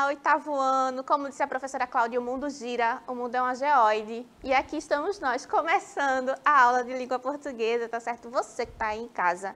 oitavo ano. Como disse a professora Cláudia, o mundo gira, o mundo é uma geoide. E aqui estamos nós, começando a aula de língua portuguesa, tá certo? Você que está aí em casa,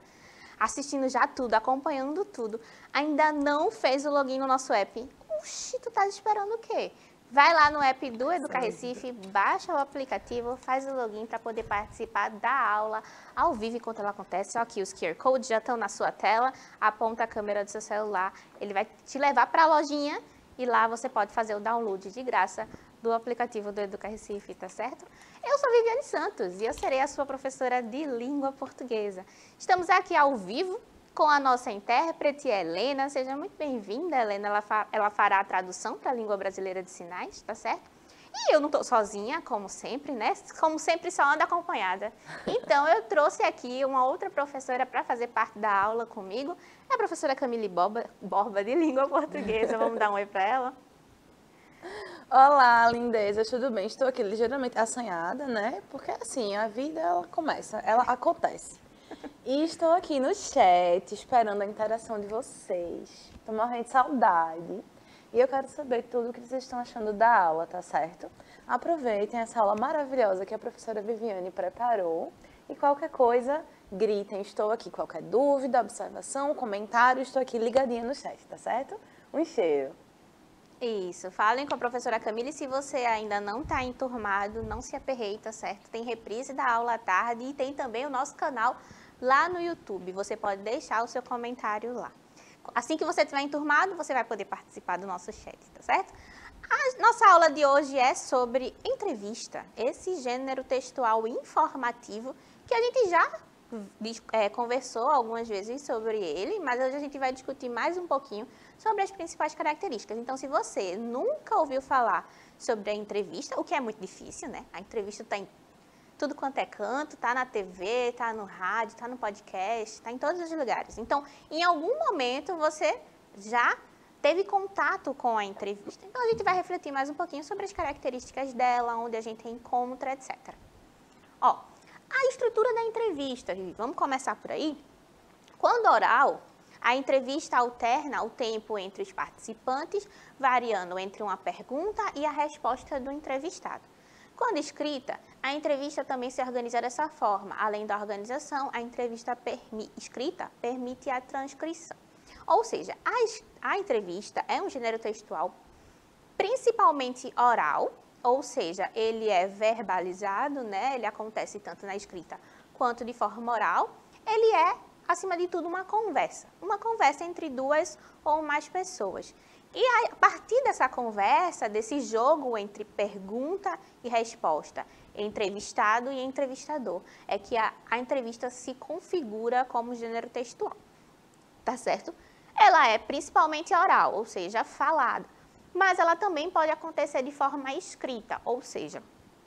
assistindo já tudo, acompanhando tudo, ainda não fez o login no nosso app? Oxi, tu tá esperando o quê? Vai lá no app do Educa Recife, baixa o aplicativo, faz o login para poder participar da aula ao vivo enquanto ela acontece. Ó, aqui os QR Codes já estão na sua tela, aponta a câmera do seu celular, ele vai te levar para a lojinha e lá você pode fazer o download de graça do aplicativo do Educa Recife, tá certo? Eu sou Viviane Santos e eu serei a sua professora de língua portuguesa. Estamos aqui ao vivo com a nossa intérprete, Helena. Seja muito bem-vinda, Helena. Ela fará a tradução para a língua brasileira de sinais, tá certo? E eu não estou sozinha, como sempre, né? Como sempre, só ando acompanhada. Então, eu trouxe aqui uma outra professora para fazer parte da aula comigo. É a professora Camille Borba, de língua portuguesa. Vamos dar um oi para ela? Olá, lindeza, tudo bem? Estou aqui ligeiramente assanhada, né? Porque assim, a vida, ela começa, ela acontece. E estou aqui no chat, esperando a interação de vocês. Estou morrendo de saudade. E eu quero saber tudo o que vocês estão achando da aula, tá certo? Aproveitem essa aula maravilhosa que a professora Viviane preparou. E qualquer coisa, gritem, estou aqui. Qualquer dúvida, observação, comentário, estou aqui ligadinha no chat, tá certo? Um cheiro. Isso, falem com a professora Camille. Se você ainda não está enturmado, não se aperreie, tá certo? Tem reprise da aula à tarde e tem também o nosso canal lá no YouTube. Você pode deixar o seu comentário lá. Assim que você estiver enturmado, você vai poder participar do nosso chat, tá certo? A nossa aula de hoje é sobre entrevista, esse gênero textual informativo que a gente já conversou algumas vezes sobre ele, mas hoje a gente vai discutir mais um pouquinho sobre as principais características. Então, se você nunca ouviu falar sobre a entrevista, o que é muito difícil, né? A entrevista está em tudo quanto é canto, está na TV, está no rádio, está no podcast, está em todos os lugares. Então, em algum momento, você já teve contato com a entrevista. Então, a gente vai refletir mais um pouquinho sobre as características dela, onde a gente encontra, etc. Ó, a estrutura da entrevista, vamos começar por aí? Quando oral, a entrevista alterna o tempo entre os participantes, variando entre uma pergunta e a resposta do entrevistado. Quando escrita, a entrevista também se organiza dessa forma. Além da organização, a entrevista escrita permite a transcrição. Ou seja, a entrevista é um gênero textual principalmente oral, ou seja, ele é verbalizado, né? Ele acontece tanto na escrita quanto de forma oral. Ele é, acima de tudo, uma conversa entre duas ou mais pessoas. E a partir dessa conversa, desse jogo entre pergunta e resposta, entrevistado e entrevistador, é que a entrevista se configura como gênero textual, tá certo? Ela é principalmente oral, ou seja, falada, mas ela também pode acontecer de forma escrita, ou seja,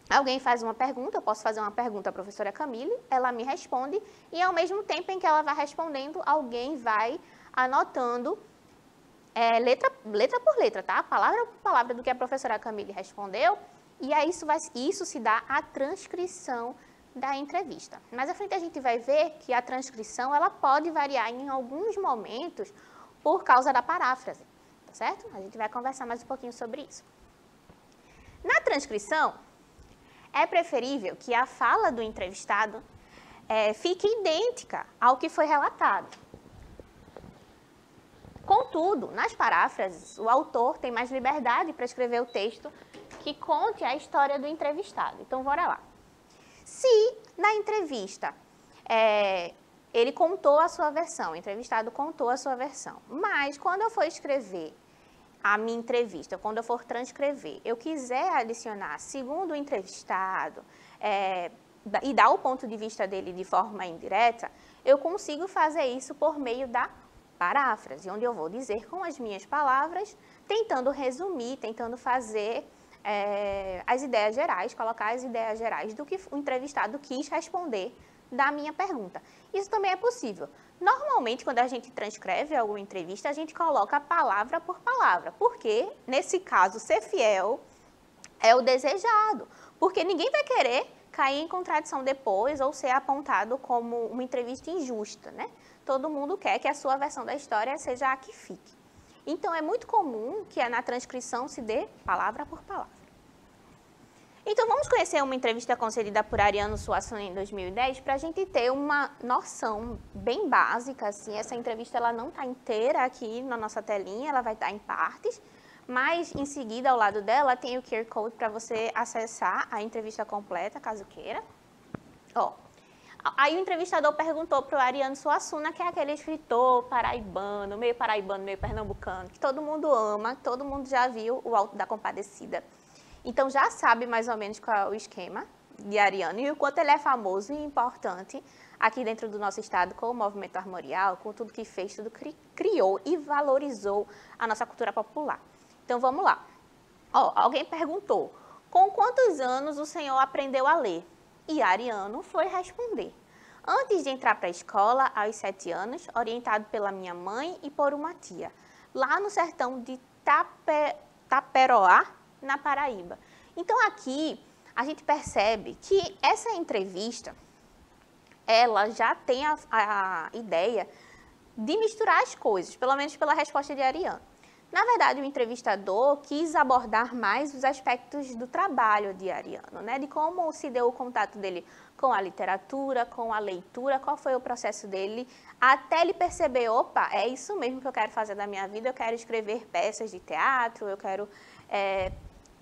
alguém faz uma pergunta, eu posso fazer uma pergunta à professora Camille, ela me responde e ao mesmo tempo em que ela vai respondendo, alguém vai anotando letra por letra, tá? Palavra por palavra do que a professora Camille respondeu, e aí isso se dá a transcrição da entrevista. Mais à frente a gente vai ver que a transcrição ela pode variar em alguns momentos por causa da paráfrase, tá certo? A gente vai conversar mais um pouquinho sobre isso. Na transcrição, é preferível que a fala do entrevistado fique idêntica ao que foi relatado. Contudo, nas paráfrases, o autor tem mais liberdade para escrever o texto que conte a história do entrevistado. Então, bora lá. Se na entrevista ele contou a sua versão, o entrevistado contou a sua versão, mas quando eu for escrever a minha entrevista, quando eu for transcrever, eu quiser adicionar, segundo o entrevistado, e dar o ponto de vista dele de forma indireta, eu consigo fazer isso por meio da paráfrase, onde eu vou dizer com as minhas palavras, tentando resumir, tentando fazer as ideias gerais, colocar as ideias gerais do que o entrevistado quis responder da minha pergunta. Isso também é possível. Normalmente, quando a gente transcreve alguma entrevista, a gente coloca palavra por palavra, porque, nesse caso, ser fiel é o desejado, porque ninguém vai querer cair em contradição depois ou ser apontado como uma entrevista injusta, né? Todo mundo quer que a sua versão da história seja a que fique. Então, é muito comum que na transcrição se dê palavra por palavra. Então, vamos conhecer uma entrevista concedida por Ariano Suassuna em 2010 para a gente ter uma noção bem básica. Assim, essa entrevista ela não está inteira aqui na nossa telinha, ela vai estar em partes, mas em seguida, ao lado dela, tem o QR Code para você acessar a entrevista completa, caso queira. Ó, aí o entrevistador perguntou para o Ariano Suassuna, que é aquele escritor paraibano, meio pernambucano, que todo mundo ama, todo mundo já viu o Alto da Compadecida. Então, já sabe mais ou menos qual é o esquema de Ariano e o quanto ele é famoso e importante aqui dentro do nosso estado com o movimento armorial, com tudo que fez, tudo que criou e valorizou a nossa cultura popular. Então, vamos lá. Ó, alguém perguntou, com quantos anos o senhor aprendeu a ler? E Ariano foi responder. Antes de entrar para a escola, aos 7 anos, orientado pela minha mãe e por uma tia, lá no sertão de Taperoá, na Paraíba. Então, aqui, a gente percebe que essa entrevista, ela já tem a ideia de misturar as coisas, pelo menos pela resposta de Ariano. Na verdade, o entrevistador quis abordar mais os aspectos do trabalho de Ariano, né? De como se deu o contato dele com a literatura, com a leitura, qual foi o processo dele, até ele perceber, opa, é isso mesmo que eu quero fazer da minha vida, eu quero escrever peças de teatro, eu quero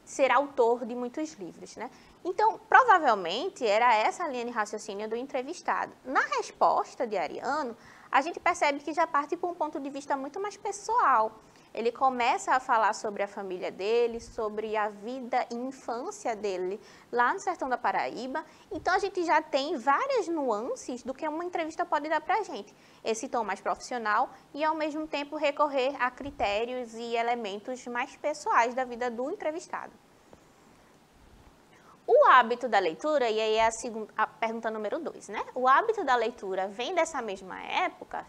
ser autor de muitos livros, né? Então, provavelmente, era essa a linha de raciocínio do entrevistado. Na resposta de Ariano, a gente percebe que já parte por um ponto de vista muito mais pessoal. Ele começa a falar sobre a família dele, sobre a vida e infância dele lá no sertão da Paraíba. Então, a gente já tem várias nuances do que uma entrevista pode dar para a gente. Esse tom mais profissional e, ao mesmo tempo, recorrer a critérios e elementos mais pessoais da vida do entrevistado. O hábito da leitura, e aí é a pergunta número 2, né? O hábito da leitura vem dessa mesma época?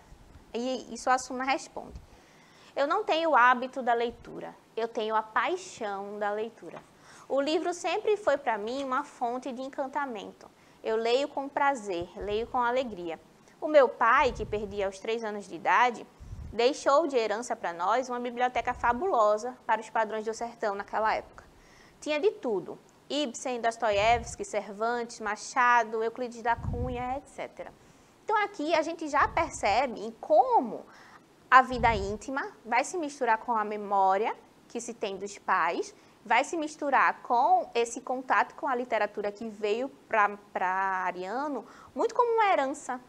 E Suassuna responde. Eu não tenho o hábito da leitura, eu tenho a paixão da leitura. O livro sempre foi para mim uma fonte de encantamento. Eu leio com prazer, leio com alegria. O meu pai, que perdi aos 3 anos de idade, deixou de herança para nós uma biblioteca fabulosa para os padrões do sertão naquela época. Tinha de tudo, Ibsen, Dostoiévski, Cervantes, Machado, Euclides da Cunha, etc. Então aqui a gente já percebe como a vida íntima vai se misturar com a memória que se tem dos pais, vai se misturar com esse contato com a literatura que veio para Ariano, muito como uma herança,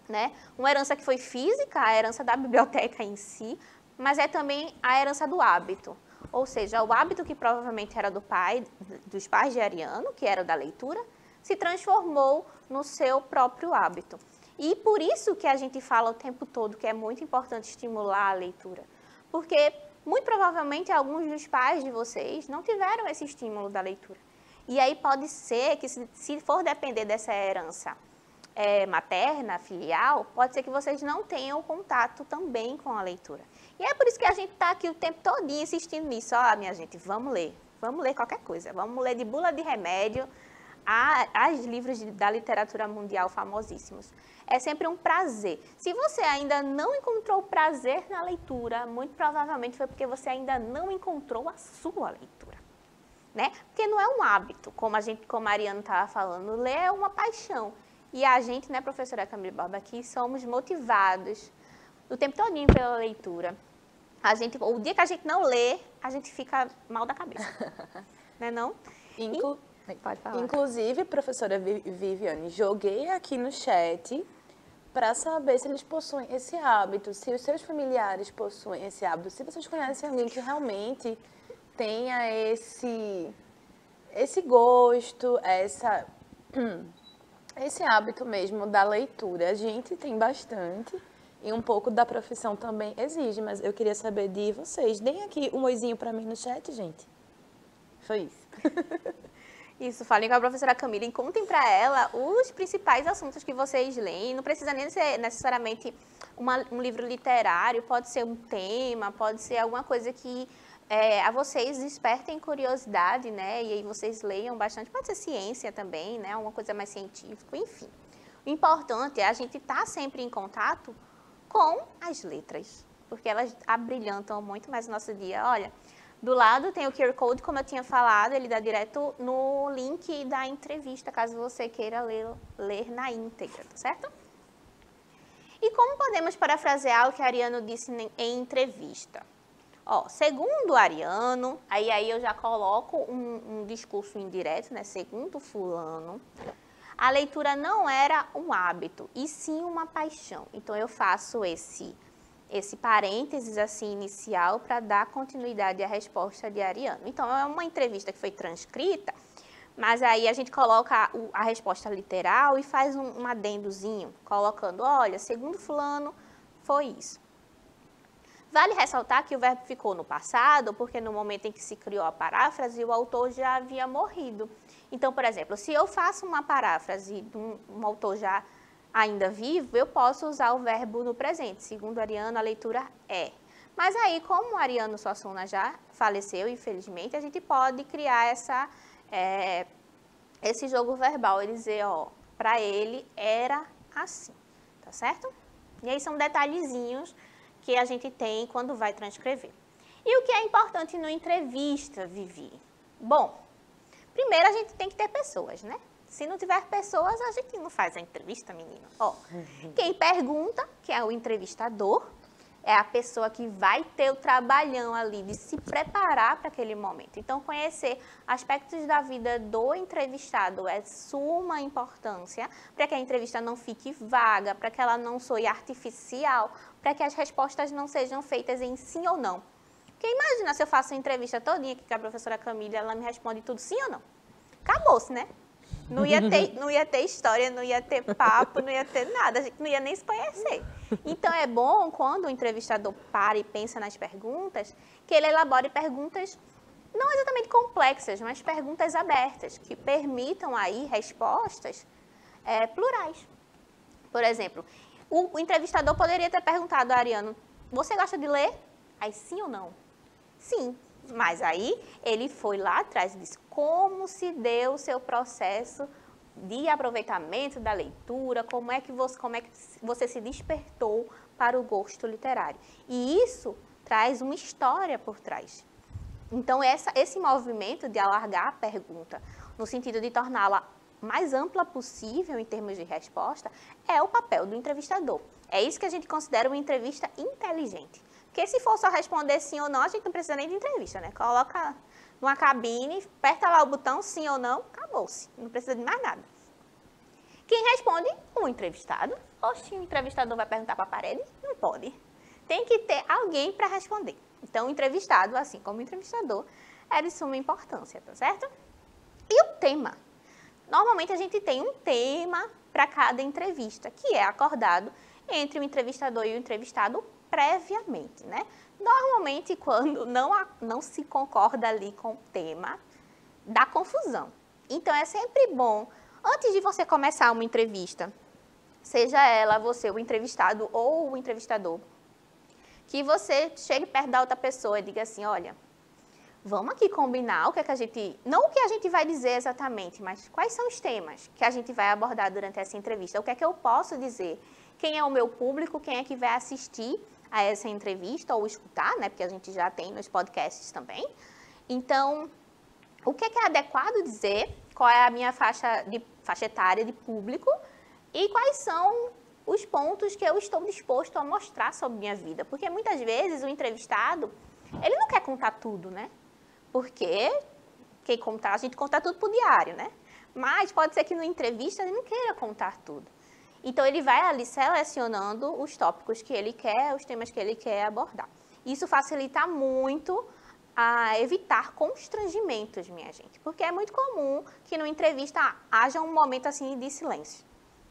né? Uma herança que foi física, a herança da biblioteca em si, mas é também a herança do hábito. Ou seja, o hábito que provavelmente era dos pais de Ariano, que era o da leitura, se transformou no seu próprio hábito. E por isso que a gente fala o tempo todo que é muito importante estimular a leitura. Porque, muito provavelmente, alguns dos pais de vocês não tiveram esse estímulo da leitura. E aí pode ser que, se for depender dessa herança materna, filial, pode ser que vocês não tenham contato também com a leitura. E é por isso que a gente está aqui o tempo todinho insistindo nisso. Ó, minha gente, vamos ler qualquer coisa. Vamos ler de bula de remédio aos livros da literatura mundial famosíssimos. É sempre um prazer. Se você ainda não encontrou prazer na leitura, muito provavelmente foi porque você ainda não encontrou a sua leitura, né? Porque não é um hábito, como a Mariana estava falando, ler é uma paixão. E a gente, né, professora Camille Borba, aqui somos motivados o tempo todinho pela leitura. O dia que a gente não lê, a gente fica mal da cabeça, né não? Pode falar. Inclusive, professora Viviane, joguei aqui no chat para saber se eles possuem esse hábito, se os seus familiares possuem esse hábito, se vocês conhecem alguém que realmente tenha esse gosto, esse hábito mesmo da leitura. A gente tem bastante e um pouco da profissão também exige, mas eu queria saber de vocês. Deem aqui um oizinho para mim no chat, gente. Foi isso. Isso, falem com a professora Camila e contem para ela os principais assuntos que vocês leem. Não precisa nem ser necessariamente um livro literário, pode ser um tema, pode ser alguma coisa que a vocês despertem curiosidade, né? E aí vocês leiam bastante, pode ser ciência também, né? Alguma coisa mais científica, enfim. O importante é a gente estar sempre em contato com as letras, porque elas abrilhantam muito mais o nosso dia. Olha, do lado tem o QR Code, como eu tinha falado, ele dá direto no link da entrevista, caso você queira ler na íntegra, tá certo? E como podemos parafrasear o que Ariano disse em entrevista? Ó, segundo Ariano, aí eu já coloco um discurso indireto, né? Segundo fulano, a leitura não era um hábito, e sim uma paixão. Então, eu faço esse parênteses assim inicial para dar continuidade à resposta de Ariano. Então, é uma entrevista que foi transcrita, mas aí a gente coloca a resposta literal e faz um adendozinho, colocando, olha, segundo fulano, foi isso. Vale ressaltar que o verbo ficou no passado, porque no momento em que se criou a paráfrase, o autor já havia morrido. Então, por exemplo, se eu faço uma paráfrase de um autor já ainda vivo, eu posso usar o verbo no presente. Segundo Ariano, a leitura é. Mas aí, como Ariano Suassuna já faleceu, infelizmente, a gente pode criar esse jogo verbal e dizer, ó, para ele era assim, tá certo? E aí são detalhezinhos que a gente tem quando vai transcrever. E o que é importante no entrevista, Vivi? Bom, primeiro a gente tem que ter pessoas, né? Se não tiver pessoas, a gente não faz a entrevista, menino. Ó, quem pergunta, que é o entrevistador, é a pessoa que vai ter o trabalhão ali de se preparar para aquele momento. Então, conhecer aspectos da vida do entrevistado é suma importância para que a entrevista não fique vaga, para que ela não soe artificial, para que as respostas não sejam feitas em sim ou não. Porque imagina se eu faço uma entrevista todinha aqui com a professora Camila, ela me responde tudo sim ou não. Acabou-se, né? Não ia ter história, não ia ter papo, não ia ter nada, a gente não ia nem se conhecer. Então, é bom, quando o entrevistador para e pensa nas perguntas, que ele elabore perguntas não exatamente complexas, mas perguntas abertas, que permitam aí respostas plurais. Por exemplo, o entrevistador poderia ter perguntado a Ariano, você gosta de ler? Aí, sim ou não? Sim. Mas aí ele foi lá atrás e disse como se deu o seu processo de aproveitamento da leitura, como é que você se despertou para o gosto literário. E isso traz uma história por trás. Então, esse movimento de alargar a pergunta, no sentido de torná-la mais ampla possível em termos de resposta, é o papel do entrevistador. É isso que a gente considera uma entrevista inteligente. Porque se for só responder sim ou não, a gente não precisa nem de entrevista, né? Coloca numa cabine, aperta lá o botão sim ou não, acabou-se. Não precisa de mais nada. Quem responde? O entrevistado. Oxe, o entrevistador vai perguntar para a parede? Não pode. Tem que ter alguém para responder. Então, o entrevistado, assim como o entrevistador, é de suma importância, tá certo? E o tema? Normalmente, a gente tem um tema para cada entrevista, que é acordado entre o entrevistador e o entrevistado previamente, né? Normalmente, quando não se concorda ali com o tema, dá confusão. Então, é sempre bom, antes de você começar uma entrevista, seja ela você, o entrevistado ou o entrevistador, que você chegue perto da outra pessoa e diga assim, olha, vamos aqui combinar o que é que a gente, não o que a gente vai dizer exatamente, mas quais são os temas que a gente vai abordar durante essa entrevista, o que é que eu posso dizer, quem é o meu público, quem é que vai assistir a essa entrevista ou escutar, né, porque a gente já tem nos podcasts também. Então, o que é adequado dizer, qual é a minha faixa etária de público e quais são os pontos que eu estou disposto a mostrar sobre minha vida. Porque muitas vezes o entrevistado, ele não quer contar tudo, né? Porque a gente conta tudo por diário, né? Mas pode ser que na entrevista ele não queira contar tudo. Então, ele vai ali selecionando os tópicos que ele quer, os temas que ele quer abordar. Isso facilita muito a evitar constrangimentos, minha gente. Porque é muito comum que numa entrevista haja um momento assim de silêncio.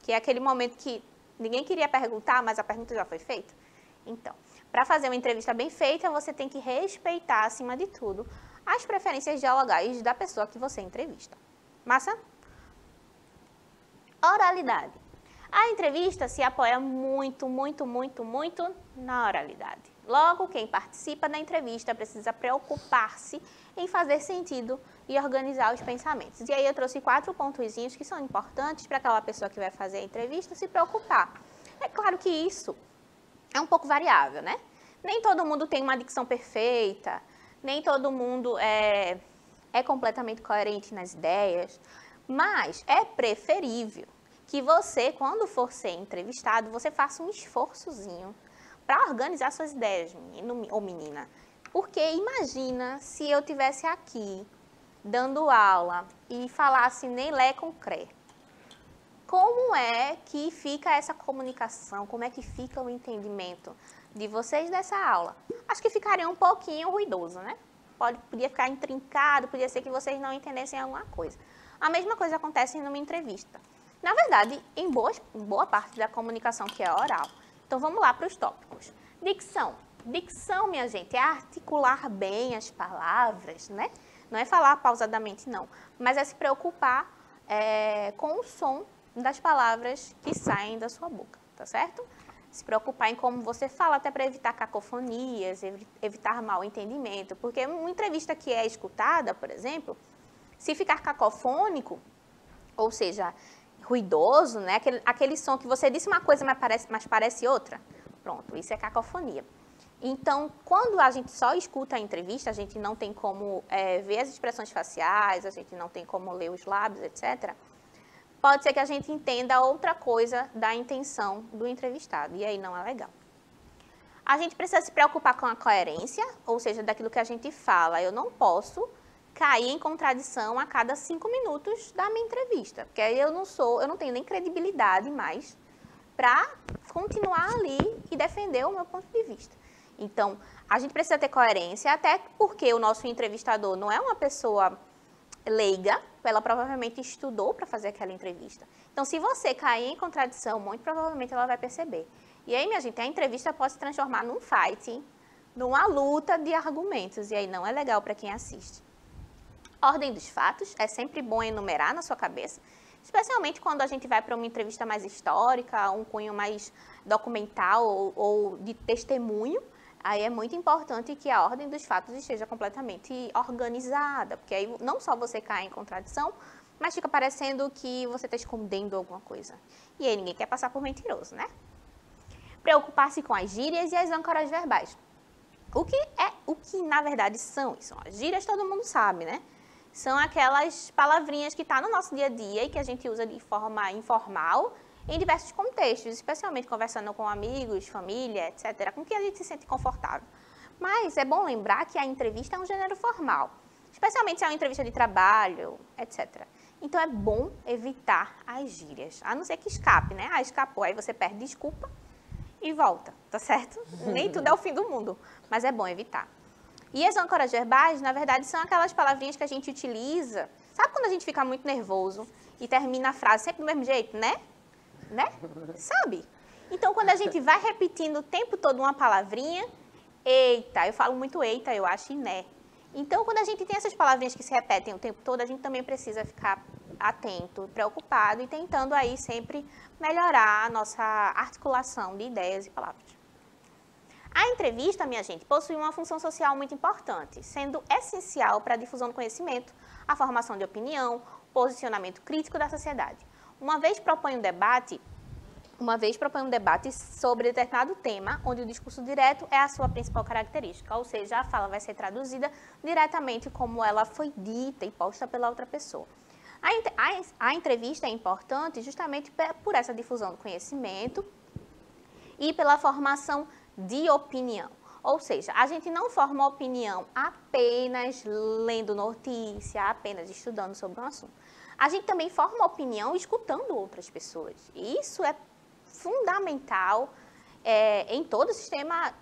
Que é aquele momento que ninguém queria perguntar, mas a pergunta já foi feita. Então, para fazer uma entrevista bem feita, você tem que respeitar, acima de tudo, as preferências dialogais da pessoa que você entrevista. Massa? Oralidade. A entrevista se apoia muito, muito, muito, muito na oralidade. Logo, quem participa da entrevista precisa preocupar-se em fazer sentido e organizar os pensamentos. E aí eu trouxe 4 pontozinhos que são importantes para aquela pessoa que vai fazer a entrevista se preocupar. É claro que isso é um pouco variável, né? Nem todo mundo tem uma dicção perfeita, nem todo mundo é completamente coerente nas ideias, mas é preferível que você, quando for ser entrevistado, você faça um esforçozinho para organizar suas ideias, menino ou menina. Porque imagina se eu tivesse aqui dando aula e falasse nem lé com cré. Como é que fica essa comunicação? Como é que fica o entendimento de vocês dessa aula? Acho que ficaria um pouquinho ruidoso, né? Podia ficar intrincado, podia ser que vocês não entendessem alguma coisa. A mesma coisa acontece numa entrevista. Na verdade, em boa parte da comunicação que é oral. Então, vamos lá para os tópicos. Dicção. Dicção, minha gente, é articular bem as palavras, né? Não é falar pausadamente, não. Mas é se preocupar com o som das palavras que saem da sua boca, tá certo? Se preocupar em como você fala, até para evitar cacofonias, evitar mal entendimento. Porque uma entrevista que é escutada, por exemplo, se ficar cacofônico, ou seja, ruidoso, né? Aquele som que você disse uma coisa, mas parece outra. Pronto, isso é cacofonia. Então, quando a gente só escuta a entrevista, a gente não tem como ver as expressões faciais, a gente não tem como ler os lábios, etc., pode ser que a gente entenda outra coisa da intenção do entrevistado, e aí não é legal. A gente precisa se preocupar com a coerência, ou seja, daquilo que a gente fala. Eu não posso cair em contradição a cada 5 minutos da minha entrevista, porque aí eu não tenho nem credibilidade mais para continuar ali e defender o meu ponto de vista. Então, a gente precisa ter coerência, até porque o nosso entrevistador não é uma pessoa leiga, ela provavelmente estudou para fazer aquela entrevista. Então, se você cair em contradição, muito provavelmente ela vai perceber. E aí, minha gente, a entrevista pode se transformar num fight, numa luta de argumentos, e aí não é legal para quem assiste. Ordem dos fatos, é sempre bom enumerar na sua cabeça, especialmente quando a gente vai para uma entrevista mais histórica, um cunho mais documental ou de testemunho. Aí é muito importante que a ordem dos fatos esteja completamente organizada, porque aí não só você cai em contradição, mas fica parecendo que você está escondendo alguma coisa. E aí ninguém quer passar por mentiroso, né? Preocupar-se com as gírias e as âncoras verbais. O que na verdade são isso? As gírias todo mundo sabe, né? São aquelas palavrinhas que estão no nosso dia a dia e que a gente usa de forma informal em diversos contextos, especialmente conversando com amigos, família, etc., com quem a gente se sente confortável. Mas é bom lembrar que a entrevista é um gênero formal, especialmente se é uma entrevista de trabalho, etc. Então é bom evitar as gírias, a não ser que escape, né? Ah, escapou, aí você pede desculpa e volta, tá certo? Nem tudo é o fim do mundo, mas é bom evitar. E as âncoras verbais, na verdade, são aquelas palavrinhas que a gente utiliza. Sabe quando a gente fica muito nervoso e termina a frase sempre do mesmo jeito, né? Né? Sabe? Então, quando a gente vai repetindo o tempo todo uma palavrinha, eita, eu falo muito eita, eu acho, e né. Então, quando a gente tem essas palavrinhas que se repetem o tempo todo, a gente também precisa ficar atento, preocupado e tentando aí sempre melhorar a nossa articulação de ideias e palavras. A entrevista, minha gente, possui uma função social muito importante, sendo essencial para a difusão do conhecimento, a formação de opinião, posicionamento crítico da sociedade. Uma vez propõe um debate sobre determinado tema, onde o discurso direto é a sua principal característica, ou seja, a fala vai ser diretamente como ela foi dita e posta pela outra pessoa. A entrevista é importante justamente por essa difusão do conhecimento e pela formação de opinião. Ou seja, a gente não forma opinião apenas lendo notícia, apenas estudando sobre um assunto. A gente também forma opinião escutando outras pessoas. E isso é fundamental em todo o sistema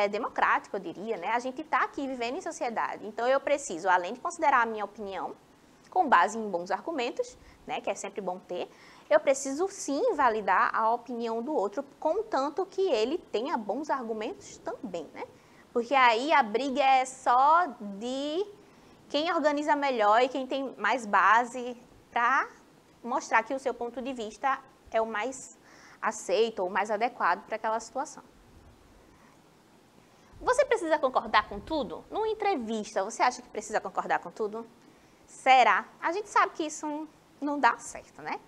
democrático, eu diria, né? A gente está aqui vivendo em sociedade. Então, eu preciso, além de considerar a minha opinião, com base em bons argumentos, né, que é sempre bom ter, eu preciso sim validar a opinião do outro, contanto que ele tenha bons argumentos também, né? Porque aí a briga é só de quem organiza melhor e quem tem mais base para mostrar que o seu ponto de vista é o mais aceito ou mais adequado para aquela situação. Você precisa concordar com tudo? Numa entrevista, você acha que precisa concordar com tudo? Será? A gente sabe que isso não dá certo, né?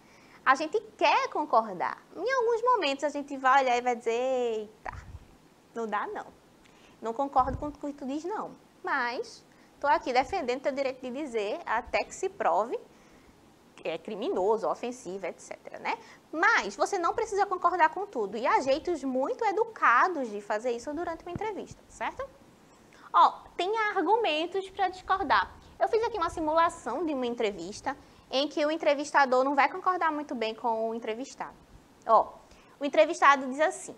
A gente quer concordar. Em alguns momentos a gente vai olhar e vai dizer, eita, não dá não. Não concordo com o que tu diz, não. Mas estou aqui defendendo teu direito de dizer até que se prove que é criminoso, ofensivo, etc, né? Mas você não precisa concordar com tudo. E há jeitos muito educados de fazer isso durante uma entrevista, certo? Ó, tem argumentos para discordar. Eu fiz aqui uma simulação de uma entrevista em que o entrevistador não vai concordar muito bem com o entrevistado. Ó, o entrevistado diz assim: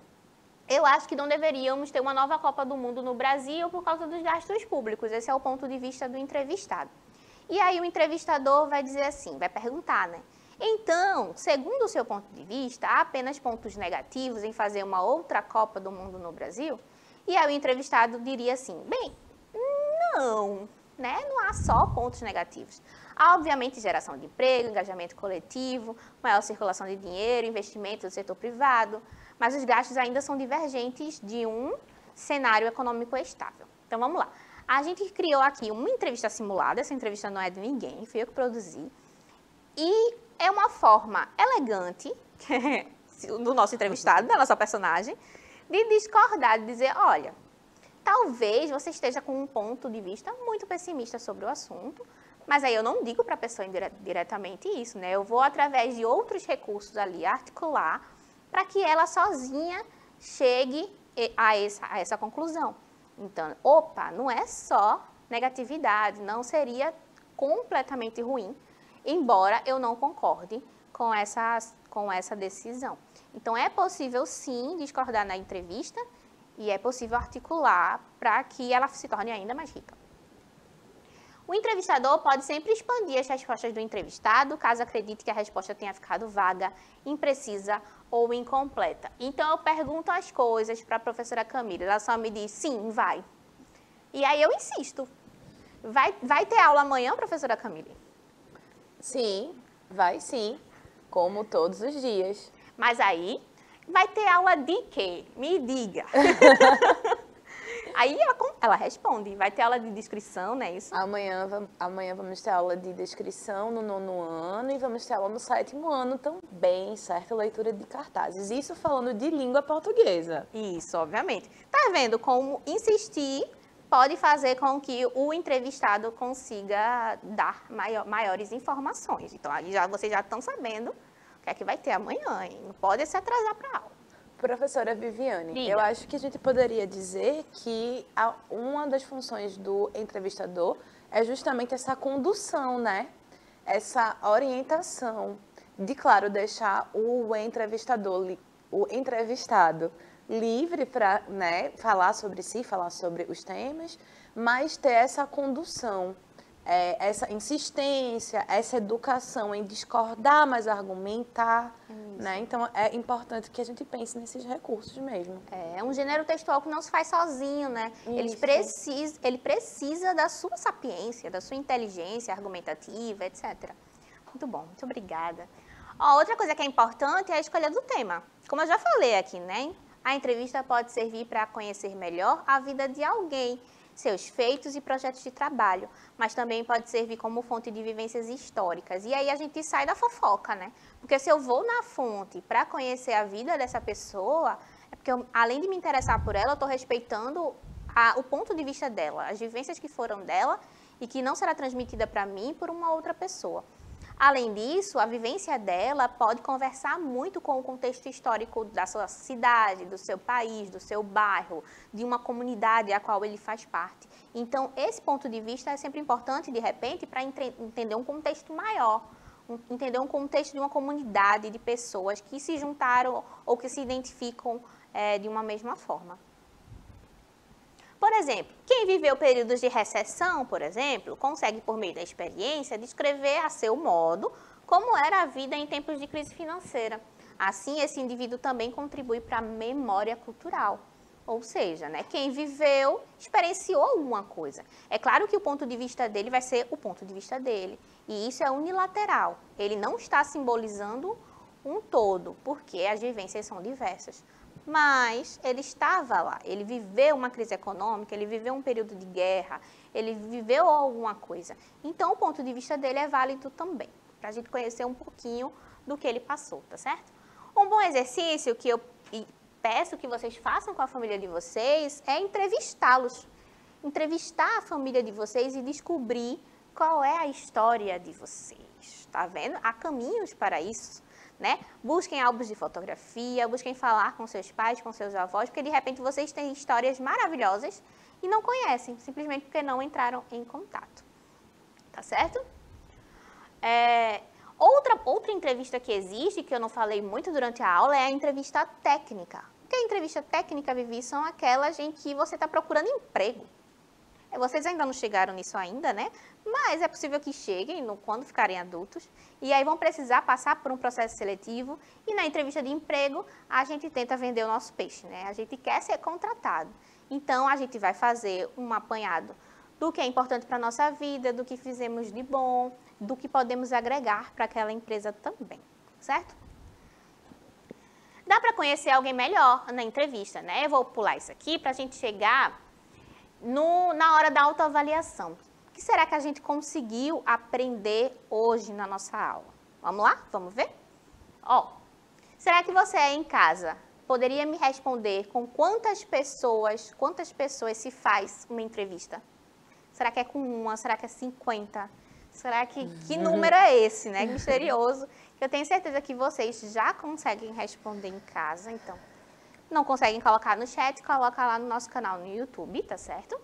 eu acho que não deveríamos ter uma nova Copa do Mundo no Brasil por causa dos gastos públicos. Esse é o ponto de vista do entrevistado. E aí o entrevistador vai dizer assim, vai perguntar, né? Então, segundo o seu ponto de vista, há apenas pontos negativos em fazer uma outra Copa do Mundo no Brasil? E aí o entrevistado diria assim, bem, não, né? Não há só pontos negativos. Há, obviamente, geração de emprego, engajamento coletivo, maior circulação de dinheiro, investimento do setor privado, mas os gastos ainda são divergentes de um cenário econômico estável. Então, vamos lá. A gente criou aqui uma entrevista simulada, essa entrevista não é de ninguém, fui eu que produzi, e é uma forma elegante do nosso entrevistado, da nossa personagem, de discordar, de dizer, olha, talvez você esteja com um ponto de vista muito pessimista sobre o assunto, mas aí eu não digo para a pessoa diretamente isso, né? Eu vou, através de outros recursos ali, articular para que ela sozinha chegue a essa conclusão. Então, opa, não é só negatividade, não seria completamente ruim, embora eu não concorde com essa decisão. Então, é possível sim discordar na entrevista e é possível articular para que ela se torne ainda mais rica. O entrevistador pode sempre expandir as respostas do entrevistado, caso acredite que a resposta tenha ficado vaga, imprecisa ou incompleta. Então, eu pergunto as coisas para a professora Camila, ela só me diz, sim, vai. E aí eu insisto. Vai ter aula amanhã, professora Camila? Sim, vai sim, como todos os dias. Mas aí, vai ter aula de quê? Me diga. Aí ela responde, vai ter aula de descrição, não é isso? Amanhã vamos ter aula de descrição no 9º ano e vamos ter aula no 7º ano também, certo? Leitura de cartazes. Isso falando de língua portuguesa. Isso, obviamente. Tá vendo como insistir pode fazer com que o entrevistado consiga dar maiores informações. Então, aí vocês já estão sabendo o que é que vai ter amanhã, hein? Não pode se atrasar para a aula. Professora Viviane, Diga. Eu acho que a gente poderia dizer que uma das funções do entrevistador é justamente essa condução, né? Essa orientação de, claro, deixar o entrevistado livre para, né, falar sobre si, falar sobre os temas, mas ter essa condução, essa insistência, essa educação em discordar, mas argumentar, né? Então, é importante que a gente pense nesses recursos mesmo. É um gênero textual que não se faz sozinho, né? Ele precisa da sua sapiência, da sua inteligência argumentativa, etc. Muito bom, muito obrigada. Ó, outra coisa que é importante é a escolha do tema. Como eu já falei aqui, né? A entrevista pode servir para conhecer melhor a vida de alguém, seus feitos e projetos de trabalho, mas também pode servir como fonte de vivências históricas. E aí a gente sai da fofoca, né? Porque se eu vou na fonte para conhecer a vida dessa pessoa, é porque além de me interessar por ela, eu estou respeitando o ponto de vista dela, as vivências que foram dela e que não será transmitida para mim por uma outra pessoa. Além disso, a vivência dela pode conversar muito com o contexto histórico da sua cidade, do seu país, do seu bairro, de uma comunidade a qual ele faz parte. Então, esse ponto de vista é sempre importante, de repente, para entender um contexto maior, entender um contexto de uma comunidade de pessoas que se juntaram ou que se identificam de uma mesma forma. Por exemplo, quem viveu períodos de recessão, por exemplo, consegue, por meio da experiência, descrever a seu modo como era a vida em tempos de crise financeira. Assim, esse indivíduo também contribui para a memória cultural. Ou seja, né, quem viveu, experienciou alguma coisa. É claro que o ponto de vista dele vai ser o ponto de vista dele. E isso é unilateral. Ele não está simbolizando um todo, porque as vivências são diversas. Mas ele estava lá, ele viveu uma crise econômica, ele viveu um período de guerra, ele viveu alguma coisa. Então, o ponto de vista dele é válido também, para a gente conhecer um pouquinho do que ele passou, tá certo? Um bom exercício que eu peço que vocês façam com a família de vocês é entrevistá-los. Entrevistar a família de vocês e descobrir qual é a história de vocês. Tá vendo? Há caminhos para isso, né? Busquem álbuns de fotografia, busquem falar com seus pais, com seus avós, porque de repente vocês têm histórias maravilhosas e não conhecem, simplesmente porque não entraram em contato. Tá certo? Outra entrevista que existe, que eu não falei muito durante a aula, é a entrevista técnica. O que é a entrevista técnica, Vivi? São aquelas em que você está procurando emprego. Vocês ainda não chegaram nisso ainda, né? Mas é possível que cheguem quando ficarem adultos. E aí vão precisar passar por um processo seletivo. E na entrevista de emprego, a gente tenta vender o nosso peixe, né? A gente quer ser contratado. Então, a gente vai fazer um apanhado do que é importante para a nossa vida, do que fizemos de bom, do que podemos agregar para aquela empresa também, certo? Dá para conhecer alguém melhor na entrevista, né? Eu vou pular isso aqui para a gente chegar na hora da autoavaliação. O que será que a gente conseguiu aprender hoje na nossa aula? Vamos lá? Vamos ver? Será que você aí em casa poderia me responder com quantas pessoas se faz uma entrevista? Será que é com uma? Será que é 50? Será que número é esse, né? Misterioso. Eu tenho certeza que vocês já conseguem responder em casa, então. Não conseguem colocar no chat, coloca lá no nosso canal no YouTube, tá certo?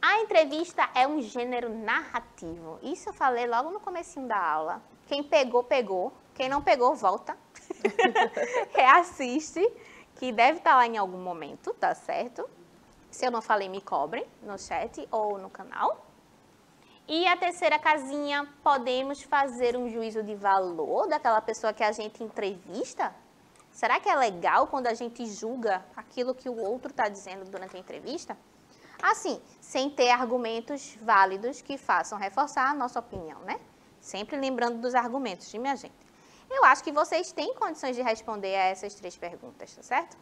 A entrevista é um gênero narrativo. Isso eu falei logo no comecinho da aula. Quem pegou, pegou. Quem não pegou, volta. Reassiste, que deve estar lá em algum momento, tá certo? Se eu não falei, me cobrem no chat ou no canal. E a terceira casinha, podemos fazer um juízo de valor daquela pessoa que a gente entrevista? Será que é legal quando a gente julga aquilo que o outro está dizendo durante a entrevista? Assim, sem ter argumentos válidos que façam reforçar a nossa opinião, né? Sempre lembrando dos argumentos, minha gente. Eu acho que vocês têm condições de responder a essas 3 perguntas, tá certo?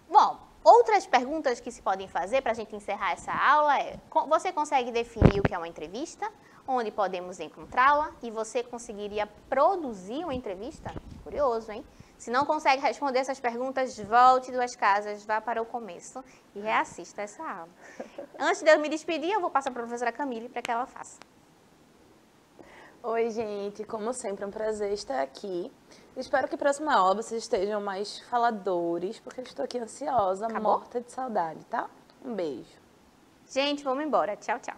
Bom, outras perguntas que se podem fazer para a gente encerrar essa aula é: você consegue definir o que é uma entrevista? Onde podemos encontrá-la? E você conseguiria produzir uma entrevista? Curioso, hein? Se não consegue responder essas perguntas, volte 2 casas, vá para o começo e reassista essa aula. Antes de eu me despedir, eu vou passar para a professora Camille para que ela faça. Oi, gente. Como sempre, é um prazer estar aqui. Espero que próxima aula vocês estejam mais faladores, porque eu estou aqui ansiosa, morta de saudade, tá? Um beijo. Gente, vamos embora. Tchau, tchau.